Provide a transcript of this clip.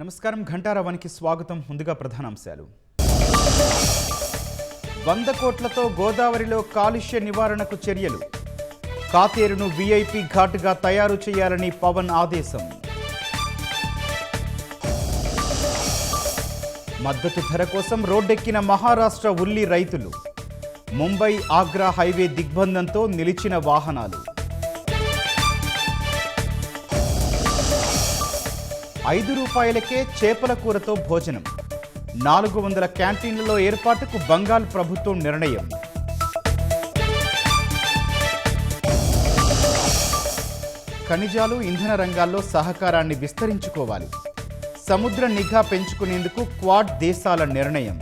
నమస్కారం ఘంటారావానికి స్వాగతం. ముందుగా ప్రధానాంశాలు. 100 కోట్లతో గోదావరిలో కాలుష్య నివారణకు చర్యలు. కాతేరును వీఐపీ ఘాటుగా తయారు చేయాలని పవన్ ఆదేశం. మద్దతు ధర కోసం రోడ్డెక్కిన మహారాష్ట్ర ఉల్లి రైతులు. ముంబై ఆగ్రా హైవే దిగ్బంధంతో నిలిచిన వాహనాలు. 5 రూపాయలకే చేపల కూరతో భోజనం. 400 క్యాంటీన్లలో ఏర్పాటుకు బంగాల్ ప్రభుత్వం నిర్ణయం. ఖనిజాలు, ఇంధన రంగాల్లో సహకారాన్ని విస్తరించుకోవాలి. సముద్ర నిఘా పెంచుకునేందుకు క్వాడ్ దేశాల నిర్ణయం.